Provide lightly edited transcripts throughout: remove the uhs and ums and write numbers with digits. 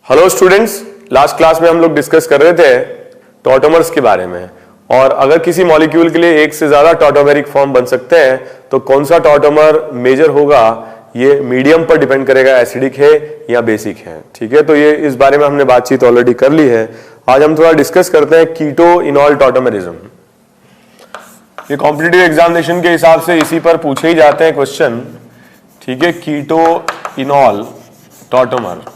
Hello students, last class में हम लोग डिस्कस कर रहे थे टॉटोमर्स के बारे में। और अगर किसी मॉलिक्यूल के लिए एक से ज्यादा टॉटोमेरिक फॉर्म बन सकते हैं तो कौन सा टॉटोमर मेजर होगा, ये मीडियम पर डिपेंड करेगा, एसिडिक है या बेसिक है। ठीक है, तो ये इस बारे में हमने बातचीत ऑलरेडी कर ली है। आज हम थोड़ा डिस्कस करते हैं कीटो इनॉल टॉटोमेरिज्म। ये कॉम्पिटिटिव एग्जामिनेशन के हिसाब से इसी पर पूछे ही जाते हैं क्वेश्चन। ठीक है, कीटो इनॉल टॉटोमर।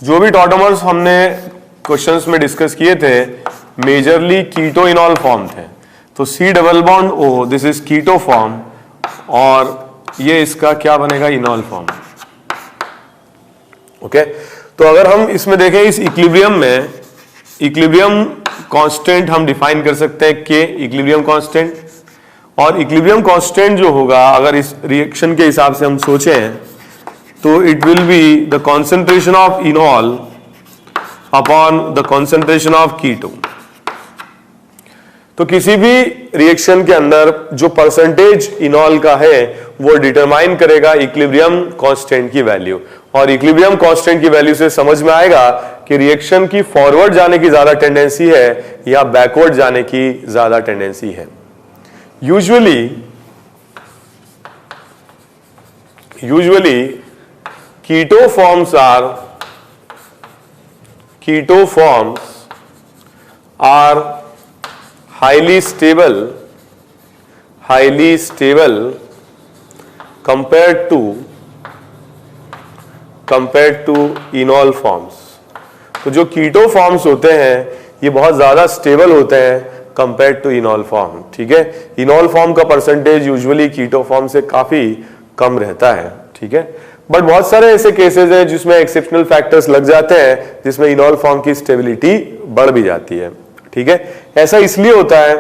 जो भी टॉटोमर्स हमने क्वेश्चंस में डिस्कस किए थे मेजरली कीटो इनॉल फॉर्म थे। तो C double bond O, this is keto form, और ये इसका क्या बनेगा, इनॉल फॉर्म। ओके, तो अगर हम इसमें देखें इस इक्विलिब्रियम में, इक्विलिब्रियम कांस्टेंट हम डिफाइन कर सकते हैं K इक्विलिब्रियम कांस्टेंट। और इक्विलिब्रियम कांस्टेंट जो होगा अगर इस रिएक्शन के हिसाब से हम सोचें तो it will be the concentration of enol upon the concentration of keto. तो किसी भी रिएक्शन के अंदर जो परसेंटेज इनॉल का है वो डिटरमाइन करेगा इक्विलिब्रियम कांस्टेंट की वैल्यू। और इक्विलिब्रियम कांस्टेंट की वैल्यू से समझ में आएगा कि रिएक्शन की फॉरवर्ड जाने की ज्यादा टेंडेंसी है या बैकवर्ड जाने की ज्यादा टेंडेंसी है। Usually keto forms are highly stable compared to enol forms। तो जो कीटो फॉर्म्स होते हैं ये बहुत ज्यादा स्टेबल होते हैं कंपेयर टू इनॉल फॉर्म। ठीक है, इनॉल फॉर्म का परसेंटेज यूजुअली कीटो फॉर्म से काफी कम रहता है। ठीक है, बट बहुत सारे ऐसे केसेस हैं जिसमें एक्सेप्शनल फैक्टर्स लग जाते हैं जिसमें इनॉल फॉर्म की स्टेबिलिटी बढ़ भी जाती है। ठीक है, ऐसा इसलिए होता है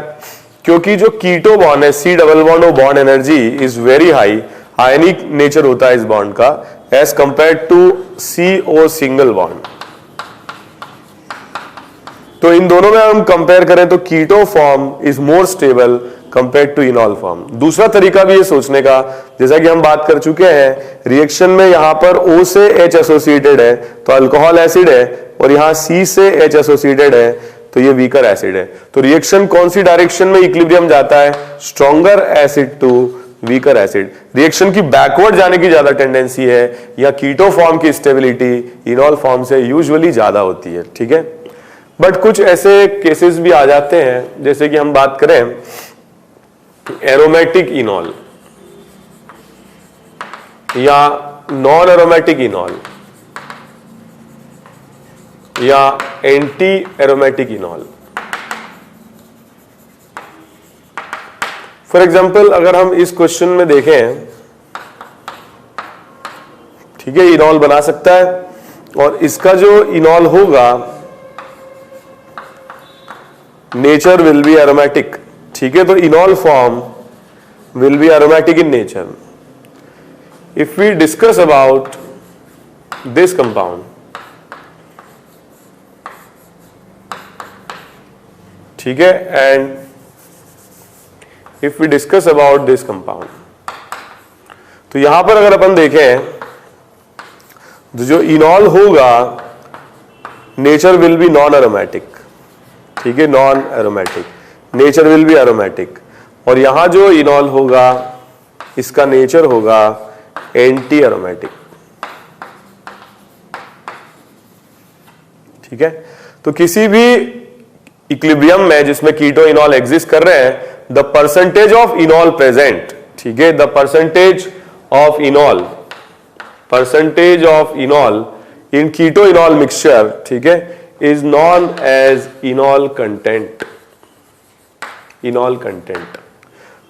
क्योंकि जो कीटो बॉन्ड है C double bond O bond energy is very high, ionic nature होता है इस बॉन्ड का as compare to CO single bond. तो इन दोनों में हम कंपेयर करें तो keto form is more stable compare to enol form. दूसरा तरीका भी ये सोचने का, जैसा कि हम बात कर चुके हैं, रिएक्शन में यहां पर O से H एसोसिएटेड है तो अल्कोहल एसिड है, और यहां C से H एसोसिएटेड है तो ये वीकर एसिड है। तो रिएक्शन कौन सी डायरेक्शन में इक्विलिब्रियम जाता है, stronger acid to weaker acid. Reaction की बैकवर्ड जाने की ज्यादा टेंडेंसी है या कीटो फॉर्म की स्टेबिलिटी इनॉल फॉर्म से यूजुअली ज्यादा होती है। ठीक है, बट कुछ ऐसे केसेस भी आ जाते हैं, जैसे कि हम बात करें एरोमेटिक इनॉल या नॉन एरोमेटिक इनॉल या एंटी एरोमेटिक इनॉल। फॉर एग्जाम्पल अगर हम इस क्वेश्चन में देखें, ठीक है, इनॉल बना सकता है और इसका जो इनॉल होगा नेचर विल बी एरोमेटिक। ठीक है, तो enol form will be aromatic in nature. If we discuss about this compound, ठीक है, and if we discuss about this compound, तो यहां पर अगर अपन देखें तो जो इनॉल होगा nature will be non aromatic. ठीक है, non aromatic, nature will be aromatic. और यहां जो इनॉल होगा इसका नेचर होगा एंटी एरोमेटिक। ठीक है, तो किसी भी इक्विलिब्रियम में जिसमें कीटो इनॉल एग्जिस्ट कर रहे हैं, the percentage of enol present, ठीक है, the percentage of enol in keto enol mixture, ठीक है, is known as enol content।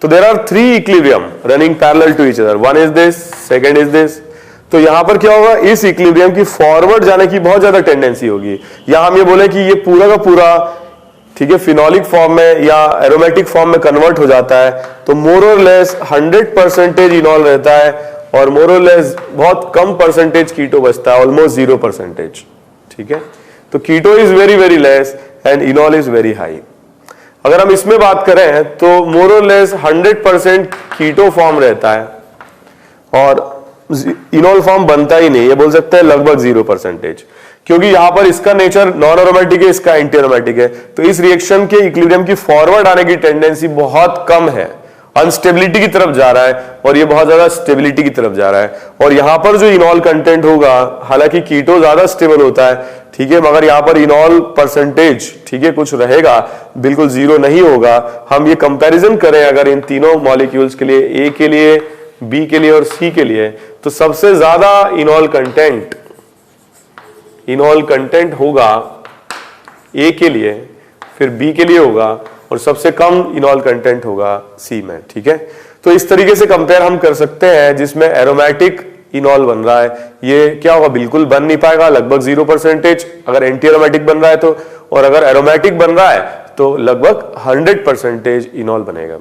तो there are three equilibrium running parallel to each other, one is this, second is this। तो यहां पर क्या होगा, इस इक्विलिब्रियम की फॉरवर्ड जाने की बहुत ज्यादा टेंडेंसी होगी। या हम ये बोले कि ये पूरा का पूरा, ठीक है, फिनोलिक फॉर्म में या एरोमेटिक फॉर्म में कन्वर्ट हो जाता है, तो मोर और लेस 100% इनॉल रहता है और मोर और लेस बहुत कम परसेंटेज कीटो बचता है, ऑलमोस्ट 0%। ठीक है, तो keto is very very less and enol is very high. अगर हम इसमें बात करें तो मोर और लेस 100% कीटो फॉर्म रहता है और इनॉल फॉर्म बनता ही नहीं, ये बोल सकते हैं लगभग 0%, क्योंकि यहां पर इसका नेचर नॉन एरोमेटिक है, इसका एंटी एरोमेटिक है। तो इस रिएक्शन के इक्विलिब्रियम की फॉरवर्ड आने की टेंडेंसी बहुत कम है, अनस्टेबिलिटी की तरफ जा रहा है और ये बहुत ज्यादा स्टेबिलिटी की तरफ जा रहा है। और यहां पर जो इनॉल कंटेंट होगा, हालांकि कीटो ज्यादा स्टेबल होता है, ठीक है, मगर यहां पर इनॉल परसेंटेज, ठीक है, कुछ रहेगा, बिल्कुल जीरो नहीं होगा। हम ये कंपैरिजन करें अगर इन तीनों मॉलिक्यूल्स के लिए, ए के लिए, बी के लिए और सी के लिए, तो सबसे ज्यादा इनॉल कंटेंट होगा ए के लिए, फिर बी के लिए होगा और सबसे कम इनॉल कंटेंट होगा सी में, ठीक है। तो इस तरीके से कंपेयर हम कर सकते हैं, जिसमें एरोमेटिक इनॉल बन रहा है, ये क्या होगा, बिल्कुल बन नहीं पाएगा, लगभग 0%, अगर एंटी एरोमेटिक बन रहा है तो, और अगर एरोमेटिक बन रहा है तो लगभग 100% इनॉल बनेगा।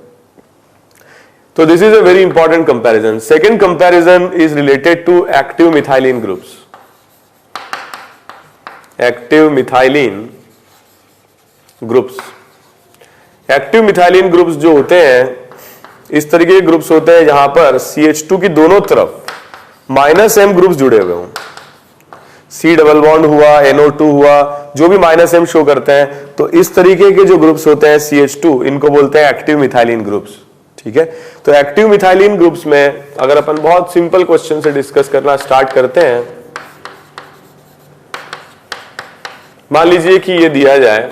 तो this is a very important comparison. Second comparison is related to active methylene groups. Active methylene groups, active methylene groups जो होते हैं, इस तरीके के ग्रुप्स होते हैं जहां पर CH2 की दोनों तरफ -M ग्रुप्स जुड़े हुए हों, C डबल बॉन्ड हुआ, NO2 हुआ, जो भी -M शो करते हैं, तो इस तरीके के जो ग्रुप्स होते हैं CH2, इनको बोलते हैं एक्टिव मिथाइलिन ग्रुप्स, ठीक है। तो एक्टिव मिथाइलिन ग्रुप्स में अगर अपन बहुत सिंपल क्वेश्चन से डिस्कस करना स्टार्ट करते हैं, मान लीजिए कि ये दिया जाए,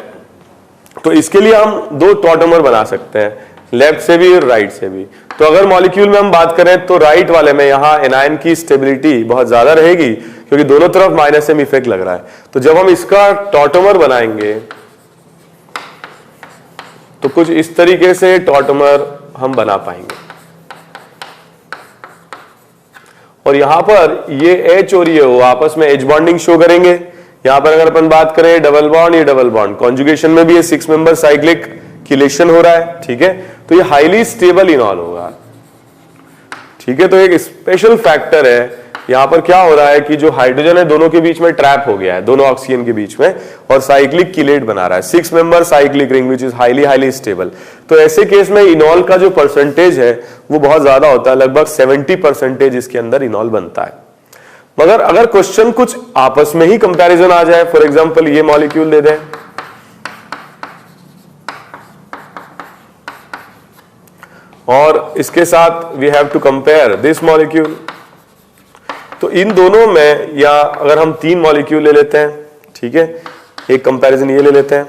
तो इसके लिए हम दो टॉटोमर बना सकते हैं, लेफ्ट से भी और राइट से भी। तो अगर मॉलिक्यूल में हम बात करें तो राइट वाले में यहां एनायन की स्टेबिलिटी बहुत ज्यादा रहेगी, क्योंकि दोनों तरफ -M इफेक्ट लग रहा है। तो जब हम इसका टॉटोमर बनाएंगे तो कुछ इस तरीके से टॉटोमर हम बना पाएंगे, और यहां पर ये H और ये O आपस में H बॉन्डिंग शो करेंगे। यहां पर अगर अपन बात करें डबल बॉन्ड, ये डबल बॉन्ड, कॉन्जुगेशन में भी ये 6 मेंबर साइक्लिक किलेशन हो रहा है, ठीक है। तो ये हाईली स्टेबल इनॉल होगा, ठीक है। तो एक स्पेशल फैक्टर है, यहां पर क्या हो रहा है कि जो हाइड्रोजन है दोनों के बीच में ट्रैप हो गया है, दोनों ऑक्सीजन के बीच में, और साइक्लिक किलेट बना रहा है, 6 member cyclic ring which is highly stable. तो ऐसे केस में इनॉल का जो परसेंटेज है वो बहुत ज्यादा होता है, लगभग 70% इसके अंदर इनॉल बनता है। मगर अगर क्वेश्चन कुछ आपस में ही कंपैरिजन आ जाए, फॉर एग्जांपल ये मॉलिक्यूल दे दें और इसके साथ we have to compare this molecule, तो इन दोनों में, या अगर हम 3 मॉलिक्यूल ले लेते हैं, ठीक है, एक कंपैरिजन ये ले लेते हैं,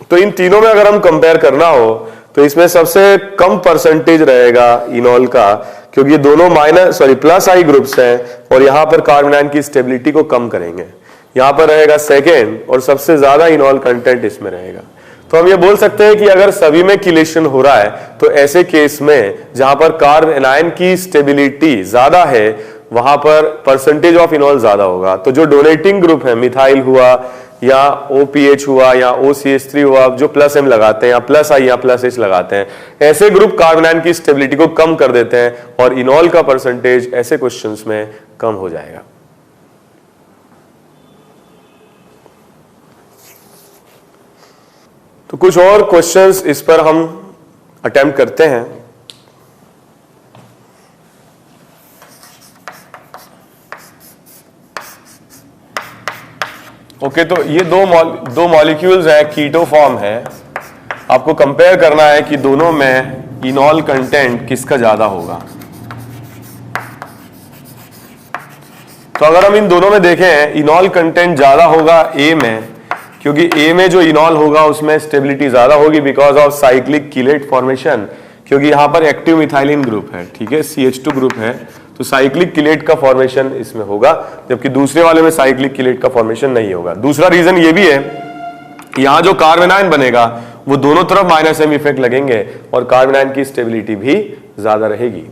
तो इन तीनों में अगर हम कंपेयर करना हो तो इसमें सबसे कम परसेंटेज रहेगा इनॉल का, क्योंकि ये दोनों +I ग्रुप्स हैं और यहां पर कार्बन आयन की स्टेबिलिटी को कम करेंगे। यहां पर रहेगा सेकेंड, और सबसे ज्यादा इनॉल कंटेंट इसमें रहेगा। तो हम ये बोल सकते हैं कि अगर सभी में किलेशन हो रहा है तो ऐसे केस में जहां पर कार्बन आयन की स्टेबिलिटी ज्यादा है वहां पर परसेंटेज ऑफ इनॉल ज्यादा होगा। तो जो डोनेटिंग ग्रुप है, मिथाइल हुआ या OPH हुआ या OCH3 हुआ, जो +M लगाते हैं या +I या +H लगाते हैं, ऐसे ग्रुप कार्बन आयन की स्टेबिलिटी को कम कर देते हैं और इनॉल का परसेंटेज ऐसे क्वेश्चंस में कम हो जाएगा। तो कुछ और क्वेश्चंस इस पर हम अटेम्प्ट करते हैं। ओके, तो ये दो मॉलिक्यूल्स हैं, कीटो फॉर्म है, आपको कंपेयर करना है कि दोनों में इनॉल कंटेंट किसका ज्यादा होगा। तो अगर हम इन दोनों में देखें, इनॉल कंटेंट ज्यादा होगा ए में, क्योंकि ए में जो इनॉल होगा उसमें स्टेबिलिटी ज्यादा होगी because of cyclic chelate formation, क्योंकि यहां पर एक्टिव मिथाइलिन ग्रुप है, ठीक है, CH2 ग्रुप है, तो साइक्लिक किलेट का फॉर्मेशन इसमें होगा, जबकि दूसरे वाले में साइक्लिक किलेट का फॉर्मेशन नहीं होगा। दूसरा रीजन ये भी है, यहां जो कार्बन आयन बनेगा वो दोनों तरफ -M इफेक्ट लगेंगे और कार्बन आयन की स्टेबिलिटी भी ज्यादा रहेगी।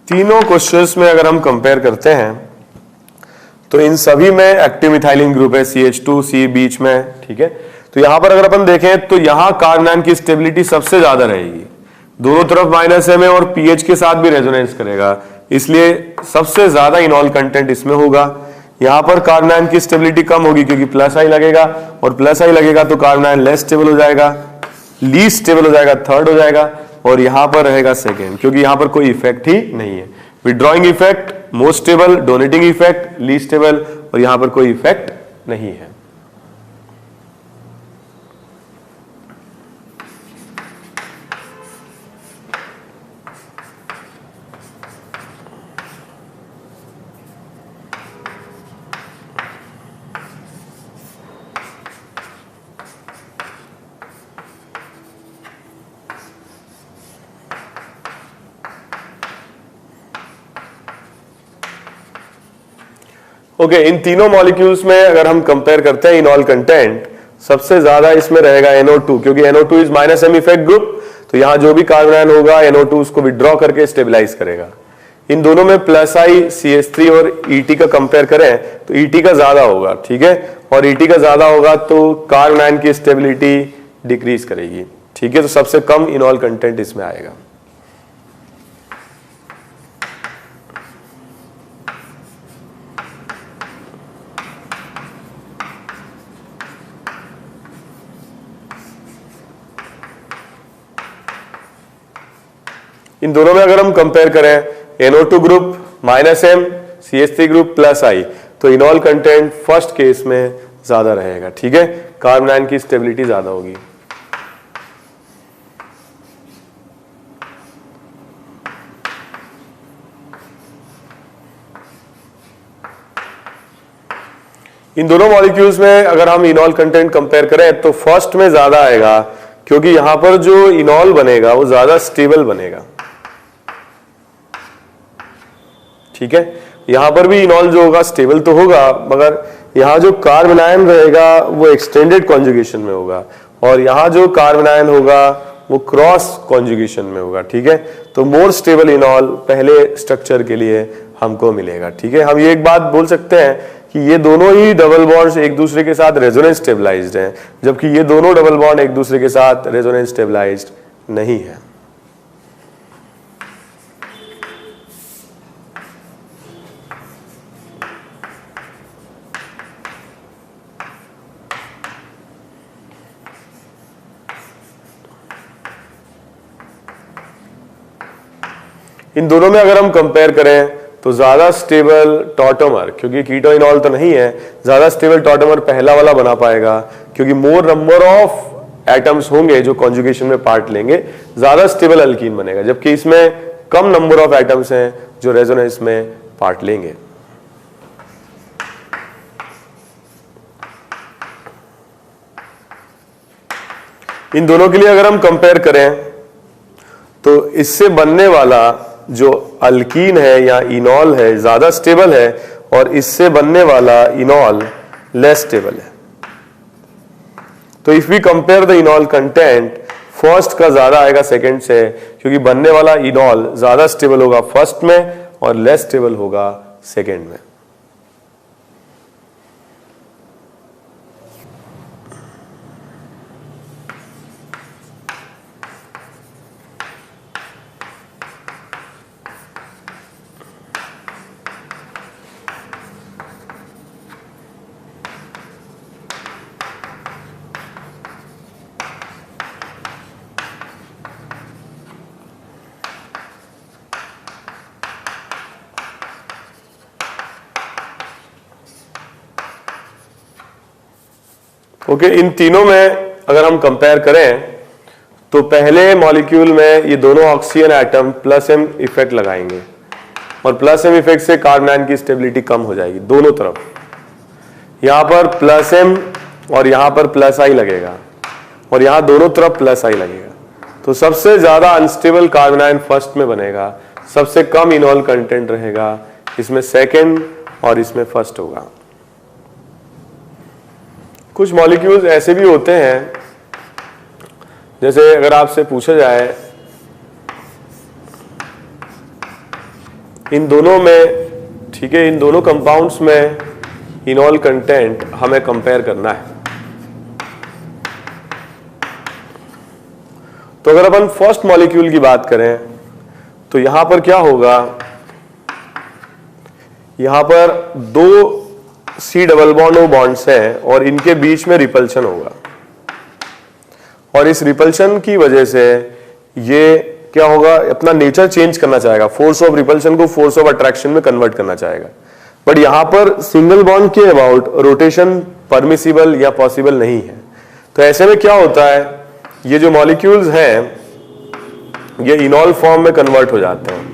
तीनों क्वेश्चंस में अगर हम कंपेयर करते हैं तो इन सभी में एक्टिव मिथाइलिन ग्रुप है, CH2C बीच में, ठीक है। तो यहां पर अगर अपन देखें तो यहां कार्बन की स्टेबिलिटी सबसे ज्यादा रहेगी, दोनों तरफ -m है और pH के साथ भी रेजोनेंस करेगा, इसलिए सबसे ज्यादा इनॉल कंटेंट इसमें होगा। यहां पर कार्बन की स्टेबिलिटी कम होगी क्योंकि +I लगेगा, और +I लगेगा तो कार्बन लेस स्टेबल हो जाएगा, लीस्ट स्टेबल हो जाएगा, थर्ड हो जाएगा, और यहां पर रहेगा सेकेंड, क्योंकि यहां पर कोई इफेक्ट ही नहीं है। Withdrawing effect most stable, donating effect least stable, और यहां पर कोई इफेक्ट नहीं है। ओके, इन तीनों मॉलिक्यूल्स में अगर हम कंपेयर करते हैं इनॉल कंटेंट, सबसे ज्यादा इसमें रहेगा NO2, क्योंकि NO2 is -m effect group, तो यहां जो भी कार्बन आयन होगा NO2 उसको विड्रॉ करके स्टेबलाइज करेगा। इन दोनों में +I CH3 और ET का कंपेयर करें तो ET का ज्यादा होगा, ठीक है, और ET का ज्यादा होगा तो कार्बन आयन की स्टेबिलिटी डिक्रीज करेगी, ठीक है। तो सबसे कम इनॉल कंटेंट इसमें आएगा। इन दोनों में अगर हम कंपेयर करें NO2 group -m, CH3 group +I, तो इनॉल कंटेंट फर्स्ट केस में ज्यादा रहेगा, ठीक है, कार्बन आयन की स्टेबिलिटी ज्यादा होगी। इन दोनों मॉलिक्यूल्स में अगर हम इनॉल कंटेंट कंपेयर करें तो फर्स्ट में ज्यादा आएगा, क्योंकि यहां पर जो इनॉल बनेगा वो ज्यादा स्टेबल बनेगा, ठीक है। यहां पर भी इनॉल जो होगा स्टेबल तो होगा, मगर यहां जो कार्बन आयन रहेगा वो एक्सटेंडेड कॉन्जुगेशन में होगा, और यहां जो कार्बन आयन होगा वो क्रॉस कॉन्जुगेशन में होगा, ठीक है। तो मोर स्टेबल इनॉल पहले स्ट्रक्चर के लिए हमको मिलेगा, ठीक है। हम ये एक बात बोल सकते हैं कि ये दोनों ही डबल बॉन्ड्स एक दूसरे के साथ रेजोनेंस स्टेबलाइज्ड हैं, जबकि ये दोनों डबल बॉन्ड एक दूसरे के साथ रेजोनेंस स्टेबलाइज्ड नहीं है। इन दोनों में अगर हम कंपेयर करें तो ज्यादा स्टेबल टॉटोमर, क्योंकि कीटो इनॉल तो नहीं है, ज्यादा स्टेबल टॉटोमर पहला वाला बना पाएगा, क्योंकि मोर नंबर ऑफ एटम्स होंगे जो कॉन्जुगेशन में पार्ट लेंगे, ज्यादा स्टेबल अल्कीन बनेगा, जबकि इसमें कम नंबर ऑफ एटम्स हैं जो रेजोनेंस में पार्ट लेंगे। इन दोनों के लिए अगर हम कंपेयर करें तो इससे बनने वाला जो अल्कीन है या इनॉल है ज्यादा स्टेबल है, और इससे बनने वाला इनॉल लेस स्टेबल है। तो if we compare the enol content, first का ज्यादा आएगा सेकंड से, क्योंकि बनने वाला इनॉल ज्यादा स्टेबल होगा फर्स्ट में और लेस स्टेबल होगा सेकंड में। ओके, इन तीनों में अगर हम कंपेयर करें तो पहले मॉलिक्यूल में ये दोनों ऑक्सीजन एटम +m इफेक्ट लगाएंगे, और +m इफेक्ट से कार्बन आयन की स्टेबिलिटी कम हो जाएगी दोनों तरफ। यहां पर +m और यहां पर +I लगेगा, और यहां दोनों तरफ +I लगेगा, तो सबसे ज्यादा अनस्टेबल कार्बन आयन फर्स्ट में बनेगा, सबसे कम इनॉल कंटेंट रहेगा, इसमें सेकेंड और इसमें फर्स्ट होगा। कुछ मॉलिक्यूल्स ऐसे भी होते हैं, जैसे अगर आपसे पूछा जाए इन दोनों में, ठीक है, इन दोनों कंपाउंड्स में इनॉल कंटेंट हमें कंपेयर करना है। तो अगर अपन फर्स्ट मॉलिक्यूल की बात करें तो यहां पर क्या होगा, यहां पर दो C double bond O bonds हैं और इनके बीच में रिपल्शन होगा, और इस रिपल्शन की वजह से ये क्या होगा, अपना नेचर चेंज करना चाहेगा, फोर्स ऑफ रिपल्शन को फोर्स ऑफ अट्रैक्शन में कन्वर्ट करना चाहेगा। बट यहां पर सिंगल बॉन्ड के अबाउट रोटेशन परमिसिबल या पॉसिबल नहीं है। तो ऐसे में क्या होता है, ये जो मॉलिक्यूल्स हैं ये इनॉल फॉर्म में कन्वर्ट हो जाते हैं,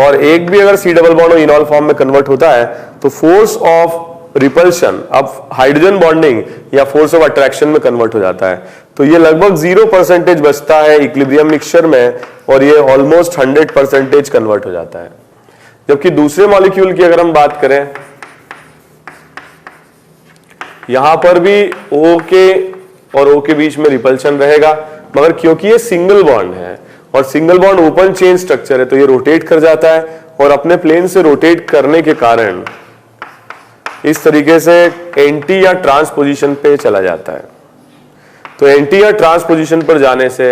और एक भी अगर C डबल बॉन्ड इनॉल फॉर्म में कन्वर्ट होता है तो फोर्स ऑफ रिपल्शन अब हाइड्रोजन बॉन्डिंग या फोर्स ऑफ अट्रैक्शन में कन्वर्ट हो जाता है। तो ये लगभग 0% बचता है इक्विलिब्रियम मिक्सचर में, और ये ऑलमोस्ट 100% कन्वर्ट हो जाता है। जबकि दूसरे मॉलिक्यूल की अगर हम बात करें, यहां पर भी O के और O के बीच में रिपल्शन रहेगा, मगर क्योंकि ये सिंगल बॉन्ड है और single bond open chain structure है तो ये रोटेट कर जाता है, और अपने प्लेन से रोटेट करने के कारण इस तरीके से एंटी या ट्रांस पोजीशन पे चला जाता है। तो एंटी या ट्रांस पोजीशन पर जाने से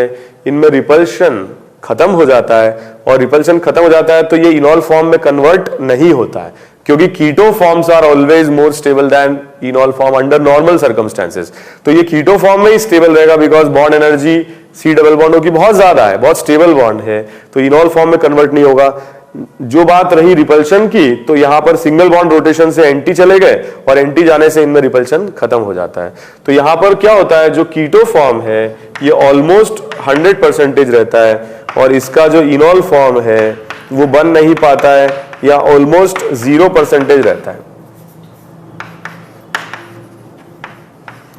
इनमें रिपल्शन खत्म हो जाता है, और रिपल्शन खत्म हो जाता है तो ये इनॉल फॉर्म में कन्वर्ट नहीं होता है, क्योंकि keto forms are always more stable than enol form under normal circumstances. तो ये कीटो फॉर्म में ही स्टेबल रहेगा, because bond energy C double बॉन्डों की बहुत ज्यादा है, बहुत स्टेबल बॉन्ड है, तो इनॉल फॉर्म में कन्वर्ट नहीं होगा। जो बात रही रिपल्शन की, तो यहां पर सिंगल बॉन्ड रोटेशन से एंटी चले गए, और एंटी जाने से इनमें रिपल्शन खत्म हो जाता है। तो यहां पर क्या होता है, जो कीटो फॉर्म है ये ऑलमोस्ट 100% रहता है, और इसका जो इनॉल फॉर्म है वो बन नहीं पाता है या ऑलमोस्ट 0% रहता है।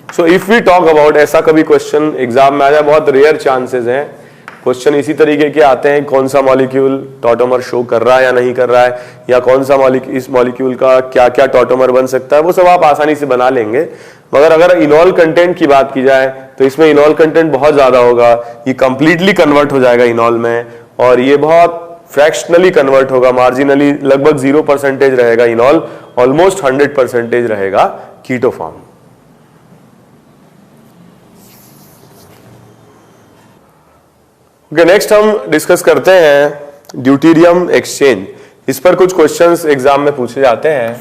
So if we talk about, ऐसा कभी क्वेश्चन एग्जाम में आ जाए, बहुत रेयर चांसेस हैं, क्वेश्चन इसी तरीके के आते हैं, कौन सा मॉलिक्यूल टॉटोमर शो कर रहा है या नहीं कर रहा है, या कौन सा इस मॉलिक्यूल का क्या क्या टॉटोमर बन सकता है, वो सब आप आसानी से बना लेंगे। मगर अगर इनॉल कंटेंट की बात की जाए तो इसमें इनॉल कंटेंट बहुत ज्यादा होगा, ये कंप्लीटली कन्वर्ट हो जाएगा इनॉल में, और ये बहुत फ्रैक्शनली कन्वर्ट होगा, मार्जिनली लगभग 0% रहेगा इनॉल, ऑलमोस्ट 100% रहेगा कीटो फॉर्म। नेक्स्ट हम डिस्कस करते हैं ड्यूटेरियम एक्सचेंज। इस पर कुछ क्वेश्चंस एग्जाम में पूछे जाते हैं।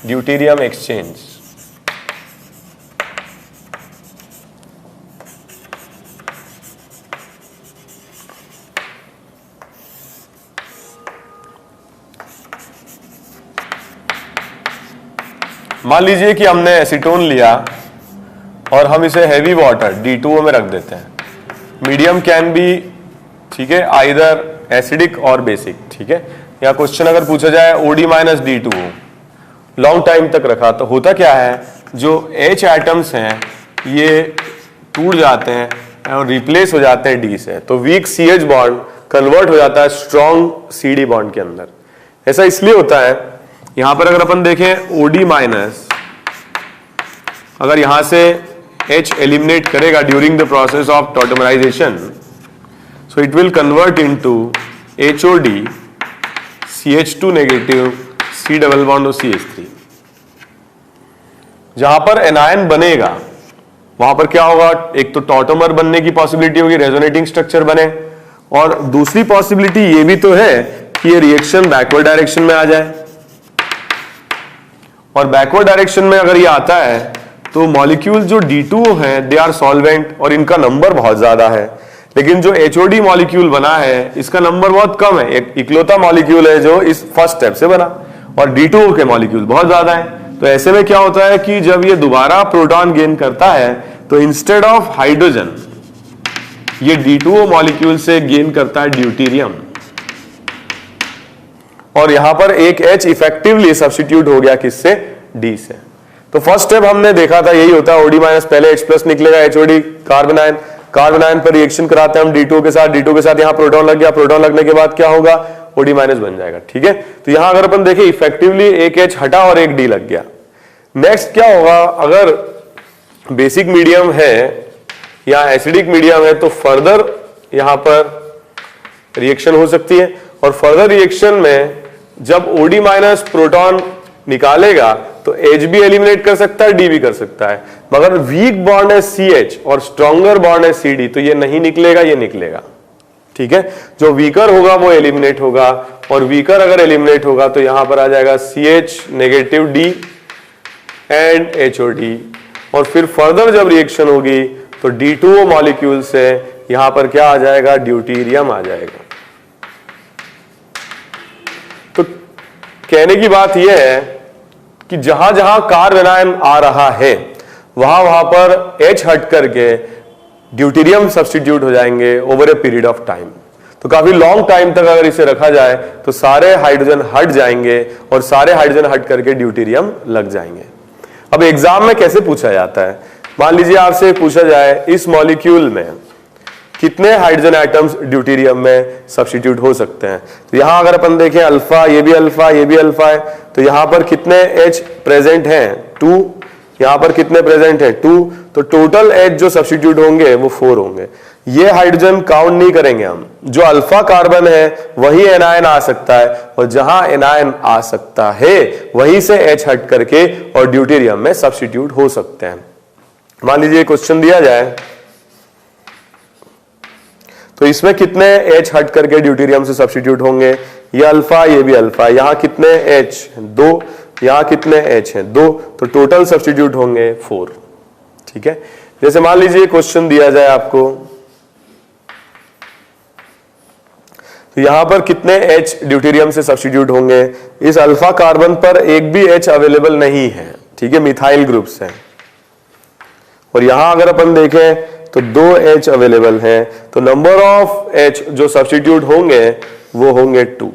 ड्यूटेरियम एक्सचेंज, मान लीजिए कि हमने एसीटोन लिया और हम इसे हैवी वाटर D2O में रख देते हैं। मीडियम कैन बी, ठीक है, आइदर एसिडिक और बेसिक, ठीक है। या क्वेश्चन अगर पूछा जाए OD minus D2O, long time तक रखा, तो होता क्या है, जो H एटम्स हैं ये टूट जाते हैं और रिप्लेस हो जाते हैं D से, तो वीक CH बॉन्ड कन्वर्ट हो जाता है स्ट्रॉन्ग CD बॉन्ड के अंदर। ऐसा इसलिए होता है, यहां पर अगर अपन देखें OD माइनस, अगर यहां से H एलिमिनेट करेगा during the process of tautomerisation, so it will convert into HOD CH2 negative C double bond और CH3। जहां पर एनायन बनेगा वहां पर क्या होगा, एक तो टॉटोमर बनने की पॉसिबिलिटी होगी, रेजोनेटिंग स्ट्रक्चर बने, और दूसरी पॉसिबिलिटी ये भी तो है कि ये रिएक्शन बैकवर्ड डायरेक्शन में आ जाए, और बैकवर्ड डायरेक्शन में अगर ये आता है तो मॉलिक्यूल जो D2O हैं दे आर सॉल्वेंट, और इनका नंबर बहुत ज्यादा है। लेकिन जो HOD मॉलिक्यूल बना है इसका नंबर बहुत कम है, एक इकलौता मॉलिक्यूल है जो इस फर्स्ट स्टेप से बना, और D2O के मॉलिक्यूल बहुत ज्यादा है। तो ऐसे में क्या होता है कि जब ये दोबारा प्रोटॉन गेन करता है तो इंस्टेड ऑफ हाइड्रोजन ये D2O मॉलिक्यूल से गेन करता है ड्यूटेरियम, और यहां पर एक H इफेक्टिवली सब्स्टिट्यूट हो गया किससे, D से। तो फर्स्ट स्टेप हमने देखा था यही होता है, OD माइनस पहले H+ निकलेगा, HOD carbon ion, carbon ion पर रिएक्शन कराते हैं हम D2O के साथ, D2O के साथ यहां प्रोटॉन लग गया, प्रोटॉन लगने के बाद क्या होगा, OD माइनस बन जाएगा, ठीक है। तो यहां अगर अपन देखें इफेक्टिवली एक H हटा और एक D लग गया। नेक्स्ट क्या होगा, अगर बेसिक मीडियम है या एसिडिक मीडियम है तो फर्दर यहां पर रिएक्शन हो सकती है, और फर्दर रिएक्शन में जब OD माइनस प्रोटॉन निकालेगा तो H भी एलिमिनेट कर सकता है, D भी कर सकता है, मगर वीक बॉन्ड है CH और स्ट्रॉन्गर बॉन्ड है CD, तो ये नहीं निकलेगा, ये निकलेगा। ठीक है, जो वीकर होगा वो एलिमिनेट होगा, और वीकर अगर एलिमिनेट होगा तो यहां पर आ जाएगा CH negative D and HOD, और फिर फर्दर जब रिएक्शन होगी तो D2O मॉलिक्यूल से यहां पर क्या आ जाएगा, ड्यूटीरियम आ जाएगा। तो कहने की बात यह है कि जहां जहां कार्ब एनायन आ रहा है वहां वहां पर H हट करके ड्यूटीरियम सब्स्टिट्यूट हो जाएंगे over a period of time. तो काफी लॉन्ग टाइम तक अगर इसे रखा जाए तो सारे हाइड्रोजन हट जाएंगे और सारे हाइड्रोजन हट करके ड्यूटीरियम लग जाएंगे। अब एग्जाम में कैसे पूछा जाता है, मान लीजिए आपसे पूछा जाए इस मॉलिक्यूल में कितने हाइड्रोजन एटम्स ड्यूटीरियम में सब्स्टिट्यूट हो सकते हैं, तो यहां अगर अपन देखें अल्फा, ये भी अल्फा, ये भी अल्फा है, तो यहां पर कितने H प्रेजेंट हैं, 2, यहां पर कितने प्रेजेंट हैं, 2, तो टोटल H जो सब्स्टिट्यूट होंगे वो 4 होंगे। ये हाइड्रोजन काउंट नहीं करेंगे हम, जो अल्फा कार्बन है वही एनायन आ सकता है, और जहां एनायन आ सकता है वहीं से H हट करके और ड्यूटीरियम में सब्स्टिट्यूट हो सकते हैं। मान लीजिए क्वेश्चन दिया जाए तो इसमें कितने H हट करके ड्यूटीरियम से सब्स्टिट्यूट होंगे, ये अल्फा, ये भी अल्फा, यहां कितने H, 2, यहां कितने H हैं, 2, तो टोटल सब्स्टिट्यूट होंगे 4। ठीक है, जैसे मान लीजिए क्वेश्चन दिया जाए आपको, तो यहां पर कितने H ड्यूटीरियम से सब्स्टिट्यूट होंगे, इस अल्फा कार्बन पर एक भी H अवेलेबल नहीं है, ठीक है, मिथाइल ग्रुप्स हैं, और यहां अगर अपन देखें तो 2 H अवेलेबल हैं, तो नंबर ऑफ H जो सब्स्टिट्यूट होंगे वो होंगे 2।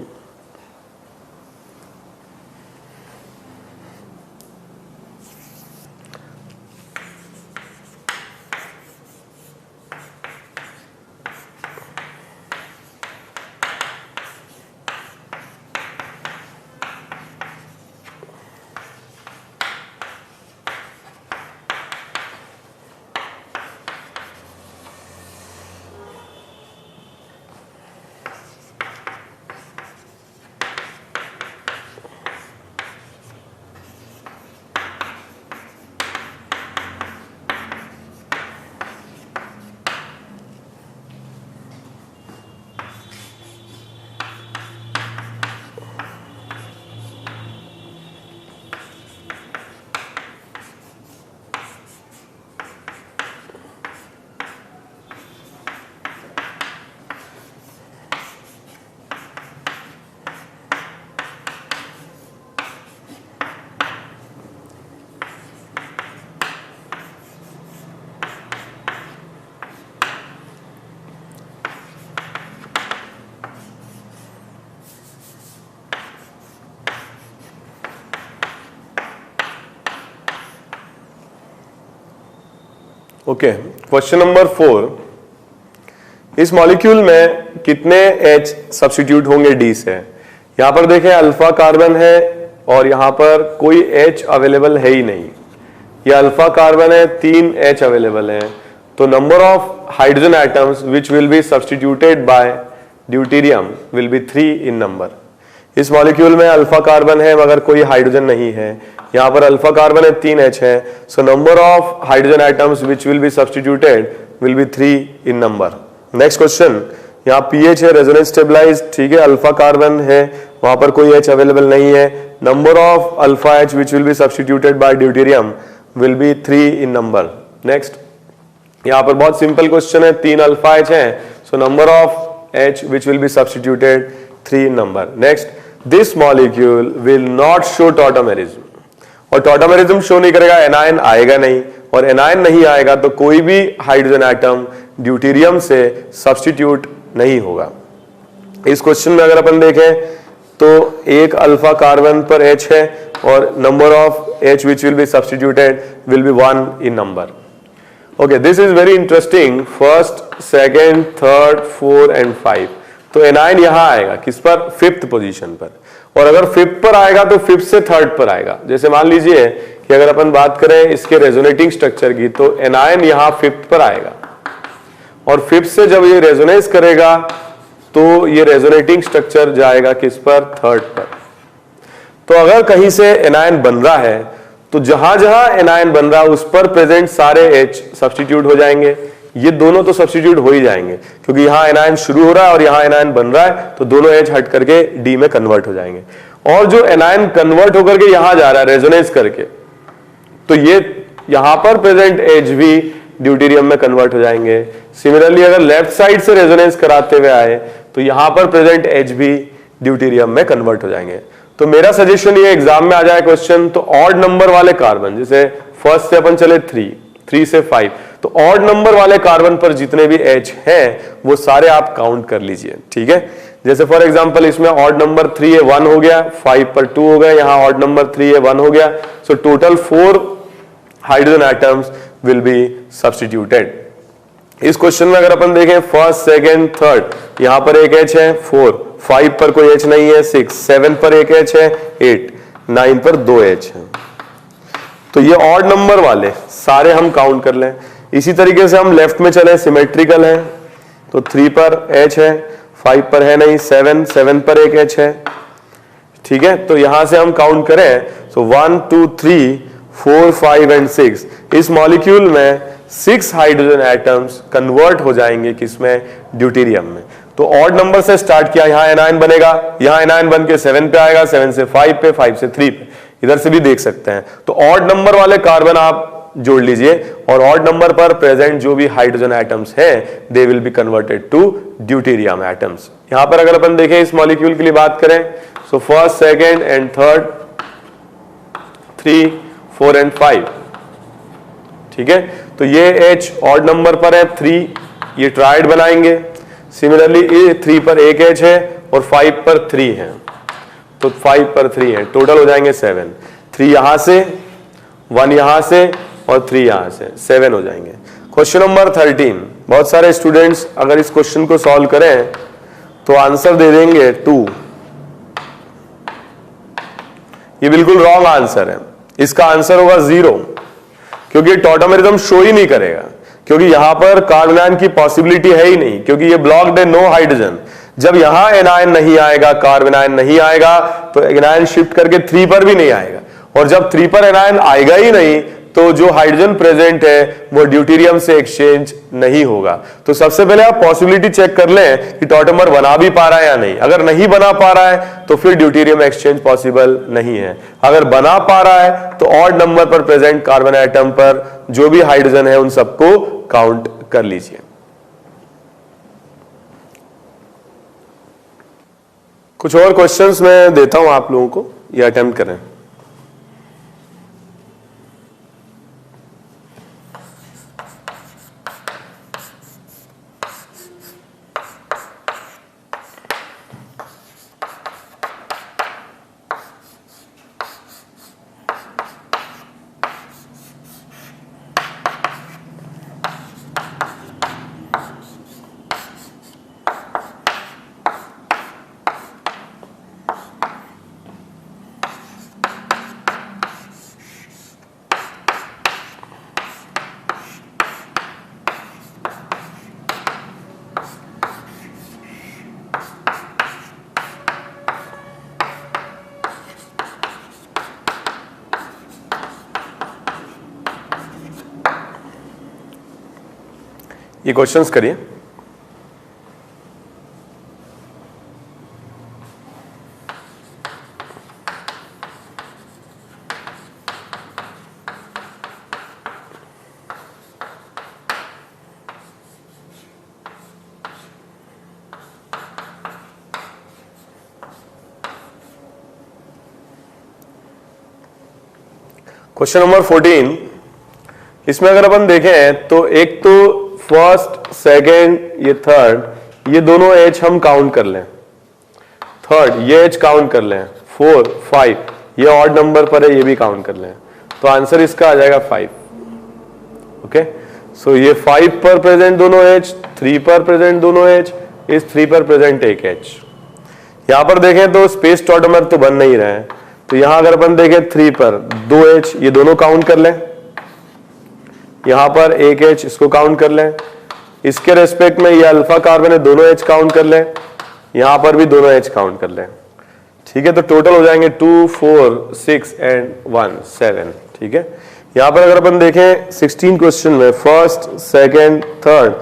ओके, क्वेश्चन नंबर 4, इस मॉलिक्यूल में कितने H सब्स्टिट्यूट होंगे D से। यहां पर देखें अल्फा कार्बन है और यहां पर कोई H अवेलेबल है ही नहीं, ये अल्फा कार्बन है, 3 H अवेलेबल है, तो number of hydrogen atoms which will be substituted by deuterium will be 3 in number. इस मॉलिक्यूल में अल्फा कार्बन है मगर कोई हाइड्रोजन नहीं है, यहां पर अल्फा कार्बन है, 3 H है, so number of hydrogen atoms which will be substituted will be 3 in number. Next question, यहाँ pH है रेजोनेंस स्टेबलाइज्ड, ठीक है, अल्फा कार्बन है, वहां पर कोई H अवेलेबल नहीं है, number of alpha H which will be substituted by deuterium will be 3 in number. Next, यहाँ पर बहुत सिंपल क्वेश्चन है, 3 अल्फा H है, so number of H which will be substituted 3 in number. Next, this molecule will not show tautomerism, और tautomerism show नहीं करेगा, anion आएगा नहीं, और एनायन नहीं आएगा तो कोई भी हाइड्रोजन एटम ड्यूटीरियम से सब्स्टिट्यूट नहीं होगा। इस क्वेश्चन में अगर अपन देखें तो एक अल्फा कार्बन पर H है और number of H which will be substituted will be 1 in number. Okay, this is very interesting, first, second, third, 4 and 5, तो एनायन यहां आएगा किस पर, 5th पोजीशन पर, और अगर 5th पर आएगा तो 5th से 3rd पर आएगा। जैसे मान लीजिए कि अगर अपन बात करें इसके रेजोनेटिंग स्ट्रक्चर की, तो एनायन यहां 5th पर आएगा, और 5th से जब ये रेजोनेंस करेगा तो ये रेजोनेटिंग स्ट्रक्चर जाएगा किस पर, 3rd पर। तो अगर कहीं से एनायन बन रहा है तो जहां जहां एनायन बन रहा है उस पर प्रेजेंट सारे H सब्स्टिट्यूट हो जाएंगे। ये दोनों तो सब्स्टिट्यूट हो ही जाएंगे क्योंकि यहां एनायन शुरू हो रहा है और यहां एनायन बन रहा है, तो दोनों H हट करके D में कन्वर्ट हो जाएंगे। और जो एनायन कन्वर्ट होकर के यहां जा रहा है रेजोनेंस करके, तो ये यहां पर प्रेजेंट H भी ड्यूटेरियम में कन्वर्ट हो जाएंगे। सिमिलरली अगर लेफ्ट साइड से रेजोनेंस कराते हुए आए तो यहां पर प्रेजेंट H भी ड्यूटेरियम में कन्वर्ट हो जाएंगे। तो मेरा सजेशन ये एग्जाम में आ जाए क्वेश्चन, तो ऑड नंबर वाले कार्बन, जैसे फर्स्ट से अपन चले 3 से 5, तो ऑड नंबर वाले कार्बन पर जितने भी H हैं वो सारे आप काउंट कर लीजिए, ठीक है। जैसे फॉर एग्जांपल इसमें ऑड नंबर 3 है 1 हो गया, 5 पर 2 हो गया, यहां ऑड नंबर 3 है 1 हो गया। So total 4 hydrogen atoms will be substituted. इस क्वेश्चन में अगर अपन देखें फर्स्ट, सेकंड, थर्ड, यहां पर एक H है 4, 5 पर कोई H नहीं है 6, 7 पर एक H है 8, 9 पर 2 H है। तो ये ऑड नंबर वाले सारे हम काउंट कर लें। इसी तरीके से हम लेफ्ट में चले, सिमेट्रिकल है, तो 3 पर H है, 5 पर है नहीं, 7 पर एक H है, ठीक है। तो यहां से हम काउंट करें, सो 1 2 3 4 5 एंड 6, इस मॉलिक्यूल में 6 हाइड्रोजन एटम्स कन्वर्ट हो जाएंगे किसमें, ड्यूटेरियम में। तो ऑड नंबर से स्टार्ट किया, यहां एनायन बनेगा, यहां एनायन बन के 7 पे आएगा, 7 से 5 पे, 5 से 3 पे, इधर से भी देख सकते हैं। तो ऑड नंबर वाले कार्बन आप जोड़ लीजिए और ऑड नंबर पर प्रेजेंट जो भी हाइड्रोजन एटम्स हैं they will be converted to deuterium atoms. यहां पर अगर अपन देखें इस मॉलिक्यूल के लिए बात करें, so first, second and third, 3 4 and 5, ठीक है। तो ये H ऑड नंबर पर है 3, ये ट्राइड बनाएंगे। सिमिलरली ये 3 पर एक H है और 5 पर 3 है, तो 5 पर 3 है, टोटल हो जाएंगे 7। 3 यहां से, 1 यहां से और 3 यहां से, 7 हो जाएंगे। क्वेश्चन नंबर 13, बहुत सारे स्टूडेंट्स अगर इस क्वेश्चन को सॉल्व करें तो आंसर दे देंगे 2। ये बिल्कुल रॉन्ग आंसर है, इसका आंसर होगा 0, क्योंकि टॉटोमेरिज्म शो ही नहीं करेगा, क्योंकि यहां पर कार्बन आयन की पॉसिबिलिटी है ही नहीं, क्योंकि ये ब्लॉक्ड है, नो हाइड्रोजन। जब यहां एनायन नहीं आएगा, कार्बन आयन नहीं आएगा, तो एनायन शिफ्ट करके 3 पर भी नहीं आएगा, और जब 3 पर एनायन आएगा ही नहीं तो जो हाइड्रोजन प्रेजेंट है वो ड्यूटेरियम से एक्सचेंज नहीं होगा। तो सबसे पहले आप पॉसिबिलिटी चेक कर लें कि टॉटोमर बना भी पा रहा है या नहीं। अगर नहीं बना पा रहा है तो फिर ड्यूटेरियम एक्सचेंज पॉसिबल नहीं है। अगर बना पा रहा है तो ऑड नंबर पर प्रेजेंट कार्बन एटम पर जो भी हाइड्रोजन है उन सबको काउंट कर लीजिए। कुछ और क्वेश्चंस मैं देता हूं आप लोगों को, ये अटेम्प्ट करें। ये क्वेश्चंस करिए। क्वेश्चन नंबर 14, इसमें अगर अपन देखें तो एक तो फर्स्ट, सेकेंड, ये थर्ड, ये दोनों H हम काउंट कर लें, थर्ड ये H काउंट कर लें, 4, 5 ये ऑड नंबर पर है, ये भी काउंट कर लें, तो आंसर इसका आ जाएगा 5। ओके, सो ये 5 पर प्रेजेंट दोनों H, 3 पर प्रेजेंट दोनों H, इस 3 पर प्रेजेंट एक H। यहां पर देखें तो स्पेस टॉटोमर तो बन नहीं रहे हैं, तो यहां अगर अपन देखें 3 पर 2 H, ये दोनों काउंट कर लें, यहां पर एक H, इसको काउंट कर लें, इसके रेस्पेक्ट में ये अल्फा कार्बन है, दोनों H काउंट कर लें, यहां पर भी दोनों H काउंट कर लें। ठीक है, तो टोटल हो जाएंगे 2, 4, 6 एंड 1, 7। ठीक है। यहां पर अगर अपन देखें 16 क्वेश्चन में फर्स्ट, सेकंड, थर्ड,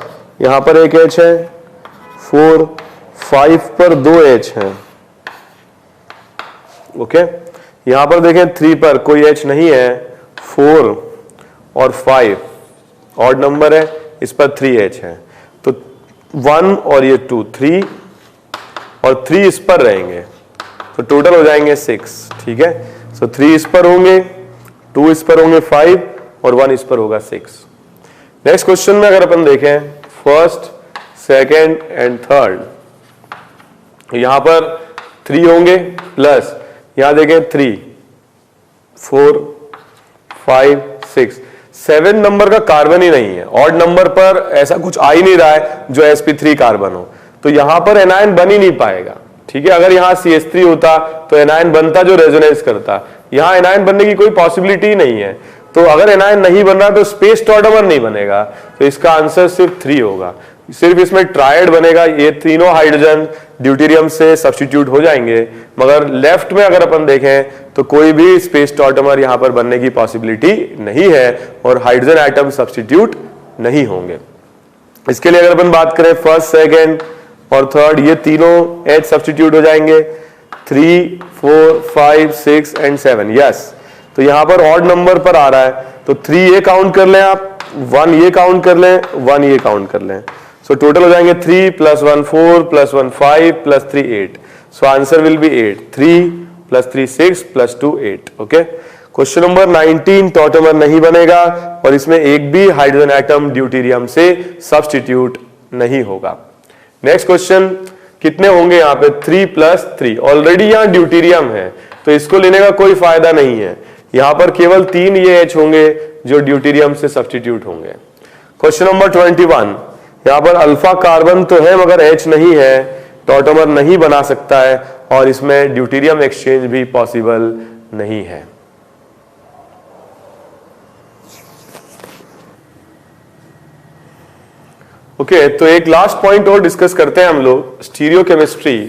यहां पर एक H है, 4, 5 पर 2 H है। ओके, यहां पर देखें 3 पर कोई H नहीं है, 4 और 5 ऑड नंबर है, इस पर 3 H है, तो 1 और ये 2, 3 और 3 इस पर रहेंगे, तो टोटल हो जाएंगे 6। ठीक है, सो 3 इस पर होंगे, 2 इस पर होंगे 5 और 1 इस पर होगा 6। नेक्स्ट क्वेश्चन में अगर अपन देखें फर्स्ट, सेकंड एंड थर्ड, यहां पर 3 होंगे प्लस यहां देखें 3, 4, 5, 6, 7 नंबर का कार्बन ही नहीं है। ऑड नंबर पर ऐसा कुछ आ ही नहीं रहा है जो sp3 कार्बन हो, तो यहां पर एनायन बन ही नहीं पाएगा। ठीक है, अगर यहां CH3 होता तो एनायन बनता जो रेजोनेंस करता, यहां एनायन बनने की कोई पॉसिबिलिटी ही नहीं है। तो अगर एनायन नहीं बन रहा तो स्पेस टॉर्टमर नहीं बनेगा, तो इसका आंसर सिर्फ 3 होगा। सिर्फ इसमें ट्रायड बनेगा, ये तीनों हाइड्रोजन ड्यूटेरियम से सब्स्टिट्यूट हो जाएंगे, मगर लेफ्ट में अगर अपन देखें तो कोई भी स्पेस टॉर्टमर यहां पर बनने की पॉसिबिलिटी नहीं है और हाइड्रोजन एटम सब्स्टिट्यूट नहीं होंगे। इसके लिए अगर अपन बात करें फर्स्ट, सेकेंड और थर्ड, ये तीनों H सब्स्टिट्यूट हो जाएंगे, 3, 4, 5, 6 एंड 7। यस, तो यहां पर ऑड नंबर पर आ रहा है, तो 3 ये काउंट कर लें आप, 1 ये काउंट कर लें, 1 ये काउंट कर लें, सो टोटल हो जाएंगे 3 + 1 4 + 1 5 + 3 8। So answer will be 8, 3 + 3 6 + 2 8। Okay, question number 19 टॉर्टमर नहीं बनेगा और इसमें एक भी हाइड्रोजन एटम ड्यूटेरियम से सब्स्टिट्यूट नहीं होगा। नेक्स्ट क्वेश्चन, कितने होंगे यहाँ पे 3 + 3, ऑलरेडी यहाँ ड्यूटेरियम है तो इसको लेने का कोई फायदा नहीं है, यहां पर केवल 3 ये H होंगे जो ड्यूटेरियम से सब्स्टिट्यूट होंगे। क्वेश्चन नंबर 21, यहां पर अल्फा कार्बन तो है मगर H नहीं है, टॉर्टमर नहीं बना सकता है और इसमें ड्यूटेरियम एक्सचेंज भी पॉसिबल नहीं है। ओके, तो एक लास्ट पॉइंट और डिस्कस करते हैं हम लोग, स्टीरियोकेमिस्ट्री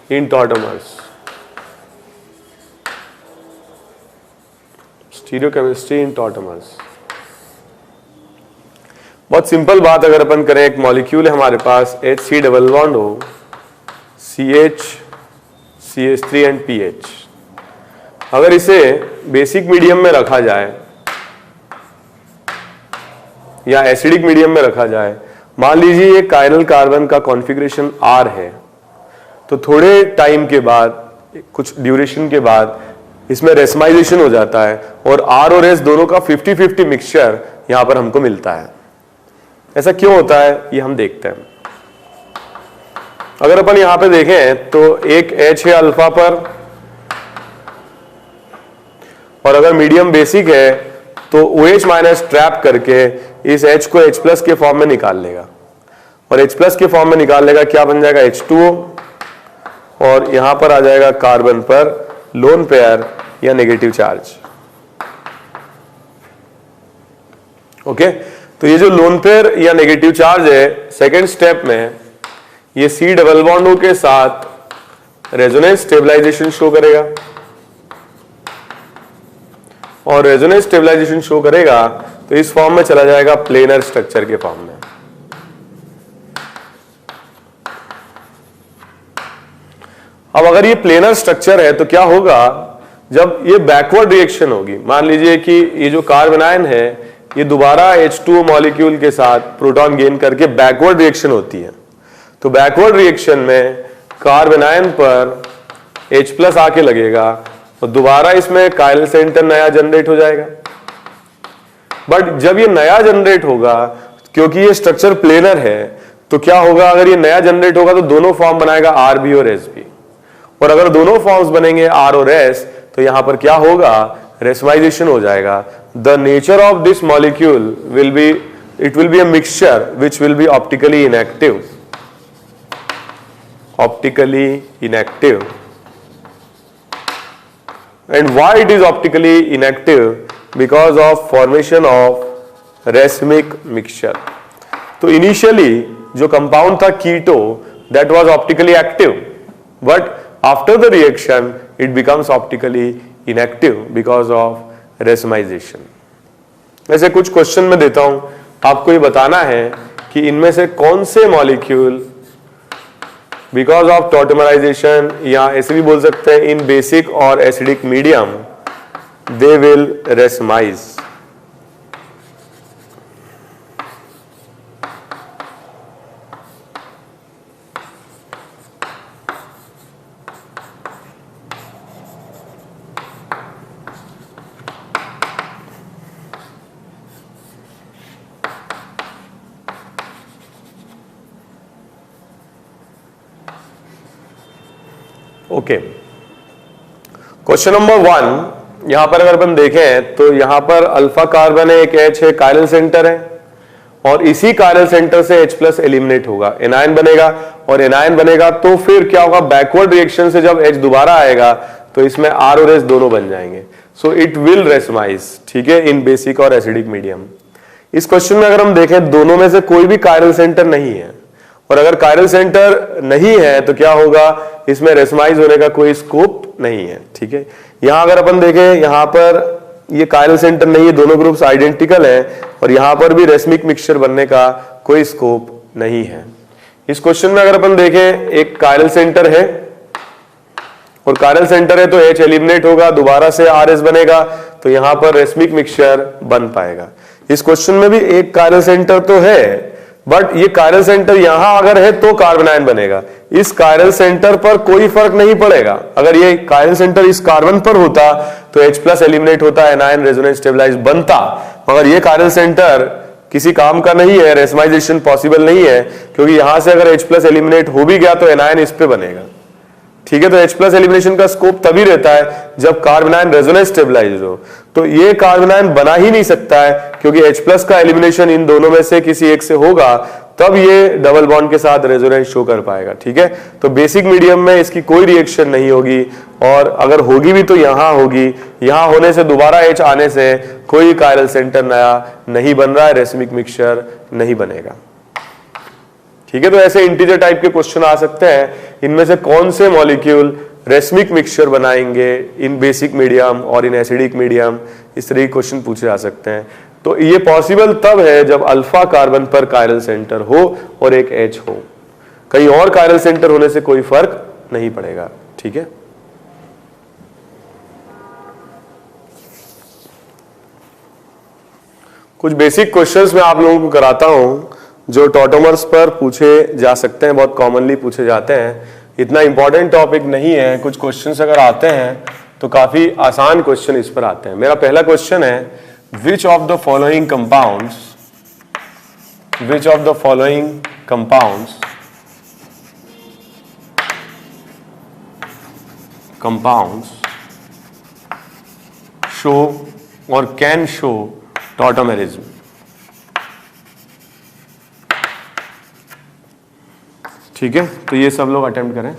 इन टॉर्टमर्स। स्टीरियोकेमिस्ट्री इन टॉर्टमर्स, बहुत सिंपल बात अगर अपन करें, एक मॉलिक्यूल है हमारे पास HC डबल बॉन्ड हो, CH, CH3 एंड PH। अगर इसे बेसिक मीडियम में रखा जाए या एसिडिक मीडियम में रखा जाए, मान लीजिए ये कायरल कार्बन का कॉन्फ़िगरेशन R है, तो थोड़े टाइम के बाद, कुछ ड्यूरेशन के बाद इसमें रेसमाइजेशन हो जाता है और R और S दोनों का 50-50 मिक्सचर यहां पर हमको मिलता है। ऐसा क्यों होता है ये हम देखते हैं। अगर अपन यहां पे देखें तो एक H है अल्फा पर, और अगर मीडियम बेसिक है तो OH माइनस ट्रैप करके इस H को H+ के फॉर्म में निकाल लेगा, और H+ के फॉर्म में निकाल लेगा, क्या बन जाएगा H2O, और यहां पर आ जाएगा कार्बन पर लोन पेयर या नेगेटिव चार्ज। ओके, तो ये जो लोन पेयर या नेगेटिव चार्ज है, सेकेंड स्टेप में ये C डबल बॉन्ड के साथ रेजोनेंस स्टेबलाइजेशन शो करेगा, और रेजोनेंस स्टेबलाइजेशन शो करेगा तो इस फॉर्म में चला जाएगा प्लेनर स्ट्रक्चर के फॉर्म में। अब अगर ये प्लेनर स्ट्रक्चर है तो क्या होगा, जब ये बैकवर्ड रिएक्शन होगी, मान लीजिए कि ये जो कार्बन आयन है ये दोबारा H2O मॉलिक्यूल के साथ प्रोटॉन गेन करके बैकवर्ड रिएक्शन होती है, तो बैकवर्ड रिएक्शन में कार्बन आयन पर H+ आके लगेगा और दोबारा इसमें कायरल सेंटर नया जनरेट हो जाएगा। बट जब ये नया जनरेट होगा, क्योंकि ये स्ट्रक्चर प्लेनर है, तो क्या होगा, अगर ये नया जनरेट होगा तो दोनों फॉर्म बनाएगा RB और SB, और अगर दोनों फॉर्म्स बनेंगे R और S तो यहां पर क्या होगा, रेसमाइजेशन हो जाएगा। The nature of this molecule will be, it will be a mixture which will B optically inactive, and why it is optically inactive, because of formation of racemic mixture। तो initially जो compound था कीटो, that was optically active, but after the reaction it becomes optically inactive because of racemization. वैसे कुछ question में देता हूं, आपको ये बताना है कि इनमें से कौन से मॉलिक्यूल बिकॉज ऑफ टॉटमराइजेशन, या ऐसे भी बोल सकते हैं इन बेसिक और acidic medium, they will racemise. Okay, question number 1, यहां पर अगर अपन देखें तो यहां पर अल्फा कार्बन है, एक H है, कायरल सेंटर है, और इसी कायरल सेंटर से H प्लस एलिमिनेट होगा, एनायन बनेगा, और एनायन बनेगा तो फिर क्या होगा, बैकवर्ड रिएक्शन से जब H दोबारा आएगा तो इसमें R और S दोनों बन जाएंगे. So it will racemise. ठीक है, इन बेसिक और एसिडिक मीडियम. इस क्वेश्चन में अगर हम देखें दोनों में से कोई भी कायरल सेंटर नहीं है, और अगर कायरल सेंटर नहीं है तो क्या होगा, इसमें रेसमाइज होने का कोई स्कोप नहीं है. ठीक है, यहां अगर अपन देखें, यहां पर ये कायरल सेंटर नहीं है, दोनों ग्रुप्स आइडेंटिकल है, और यहां पर भी रेसमिक मिक्सचर बनने का कोई स्कोप नहीं है. इस क्वेश्चन में अगर अपन देखें, एक कायरल सेंटर है, और कायरल सेंटर है तो H एलिमिनेट होगा, दोबारा से RS बनेगा, तो यहां पर रेसमिक मिक्सचर बन पाएगा. इस क्वेश्चन में भी एक कायरल सेंटर तो है, बट ये कायरल सेंटर यहां अगर है तो कार्बन आयन बनेगा. इस कायरल सेंटर पर कोई फर्क नहीं पड़ेगा. अगर ये कायरल सेंटर इस कार्बन पर होता तो H प्लस एलिमिनेट होता, एनायन रेजोनेंस स्टेबलाइज बनता, मगर ये कायरल सेंटर किसी काम का नहीं है, रेसमाइजेशन पॉसिबल नहीं है, क्योंकि यहां से अगर H प्लस एलिमिनेट हो भी गया तो एनायन इस पे बनेगा. ठीक है, तो H प्लस एलिमिनेशन का स्कोप तभी रहता है जब कार्बन आयन रेजोनेंस स्टेबलाइज हो. तो ये कार्बन आयन बना ही नहीं सकता है, क्योंकि H प्लस का एलिमिनेशन इन दोनों में से किसी एक से होगा, तब ये डबल बॉन्ड के साथ रेजोनेंस शो कर पाएगा. ठीक है, तो बेसिक मीडियम में इसकी कोई रिएक्शन नहीं होगी, और अगर होगी भी तो यहां होगी. यहां होने से दोबारा H आने से कोई कायरल सेंटर नया नहीं बन रहा है, रेसमिक मिक्सचर नहीं बनेगा. ठीक है, तो ऐसे इंटीजर टाइप के क्वेश्चन आ सकते हैं, इनमें से कौन से मॉलिक्यूल रेसमिक मिक्सचर बनाएंगे इन बेसिक मीडियम और इन एसिडिक मीडियम, इस तरह के क्वेश्चन पूछे जा सकते हैं. तो ये पॉसिबल तब है जब अल्फा कार्बन पर कायरल सेंटर हो और एक H हो. कहीं और कायरल सेंटर होने से कोई फर्क नहीं पड़ेगा. ठीक है, कुछ बेसिक क्वेश्चंस मैं आप लोगों को कराता हूं जो टॉटोमर्स पर पूछे जा सकते हैं, बहुत कॉमनली पूछे जाते हैं. इतना इंपॉर्टेंट टॉपिक नहीं है, कुछ क्वेश्चंस अगर आते हैं तो काफी आसान क्वेश्चन इस पर आते हैं. मेरा पहला क्वेश्चन है, which of the following compounds show or can show tautomerism? ठीक है, तो ये सब लोग अटेम्प्ट करें.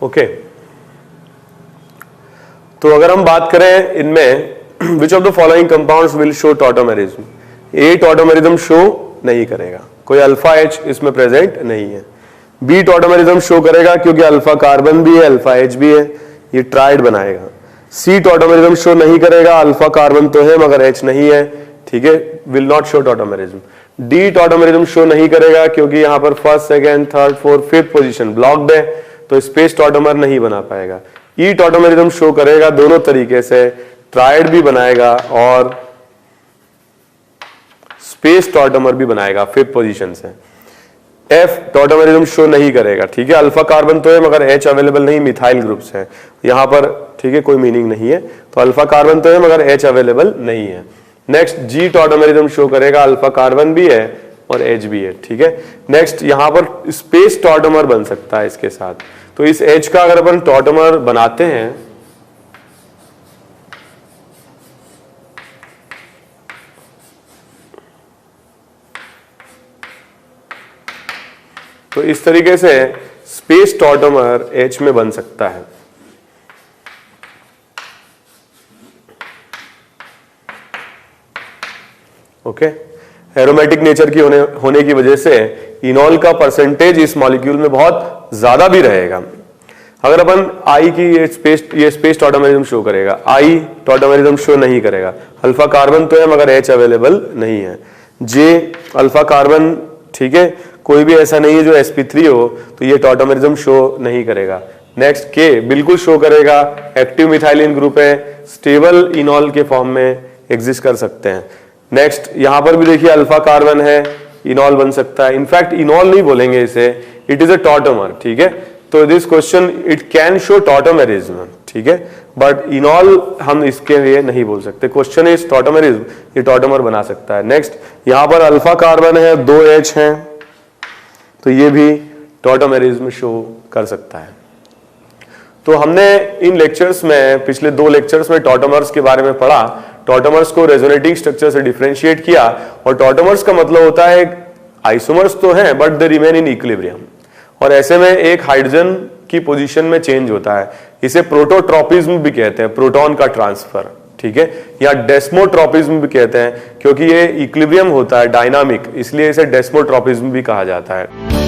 ओके तो अगर हम बात करें इनमें which of the following compounds will show tautomerism, A tautomerism show नहीं करेगा, कोई अल्फा एच इसमें प्रेजेंट नहीं है। बी टॉटोमेरिज्म शो करेगा क्योंकि अल्फा कार्बन भी है अल्फा एच भी है, ये ट्राइड बनाएगा। सी टॉटोमेरिज्म शो नहीं करेगा, अल्फा कार्बन तो है मगर एच नहीं है, ठीक है, will not show tautomerism. D tautomerism show नहीं करेगा क्योंकि यहां पर first second third fourth fifth position blocked है तो स्पेस टॉटोमर नहीं बना पाएगा। ई टॉटोमेरिज्म शो करेगा दोनों तरीके से, ट्राइड भी बनाएगा और स्पेस टॉटोमर भी बनाएगा फिफ्थ पोजीशन से। एफ टॉटोमेरिज्म शो नहीं करेगा, ठीक है, अल्फा कार्बन तो है मगर एच अवेलेबल नहीं, मिथाइल ग्रुप्स है यहां पर, ठीक है, कोई मीनिंग नहीं है, तो अल्फा कार्बन तो है मगर एच अवेलेबल नहीं है। नेक्स्ट जी टॉटोमेरिज्म शो करेगा, अल्फा कार्बन भी है और एच भी है, ठीक है। नेक्स्ट यहां पर स्पेस टॉटोमर बन सकता है इसके साथ, तो इस एच का अगर अपन टॉटोमर बनाते हैं तो इस तरीके से स्पेस टॉटोमर एच में बन सकता है। ओके, एरोमेटिक नेचर की होने की वजह से इनॉल का परसेंटेज इस मॉलिक्यूल में बहुत ज्यादा भी रहेगा। अगर अपन आई की ये स्पेस टॉटोमेरिज्म शो करेगा, आई टॉटोमेरिज्म शो नहीं करेगा, अल्फा कार्बन तो है मगर एच अवेलेबल नहीं है। जे अल्फा कार्बन, ठीक है, कोई भी ऐसा नहीं है जो sp3 हो तो ये टॉटोमेरिज्म शो नहीं करेगा। नेक्स्ट के बिल्कुल शो करेगा, एक्टिव मिथाइलिन ग्रुप है, स्टेबल इनॉल के फॉर्म में एग्जिस्ट कर सकते हैं। नेक्स्ट यहां पर भी देखिए अल्फा कार्बन है, इनॉल बन सकता है, इनफैक्ट इनॉल नहीं बोलेंगे इसे, इट इज अ टॉटोमर, ठीक है। तो this question it can show tautomerism, ठीक है, बट इनॉल हम इसके लिए नहीं बोल सकते। क्वेश्चन इज टॉटोमेरिज्म, ये टॉटोमर बना सकता है। नेक्स्ट यहां पर अल्फा कार्बन है, 2 एच हैं, तो ये भी टॉटोमेरिज्म शो कर सकता है। तो हमने इन लेक्चर्स में, पिछले 2 लेक्चर्स में टॉटोमर्स के बारे में पढ़ा, टॉटोमर्स को रेजोनेटिंग स्ट्रक्चर से डिफरेंशिएट किया, और टॉटोमर्स का मतलब होता है आइसोमर्स तो हैं but they remain in equilibrium, और ऐसे में एक हाइड्रोजन की पोजीशन में चेंज होता है, इसे प्रोटोट्रॉपिज्म भी कहते हैं, प्रोटॉन का ट्रांसफर, ठीक है, या डेस्मोट्रॉपिज्म भी कहते हैं क्योंकि ये इक्विलिब्रियम होता है डायनामिक, इसलिए इसे डेस्मोट्रॉपिज्म भी कहा जाता है।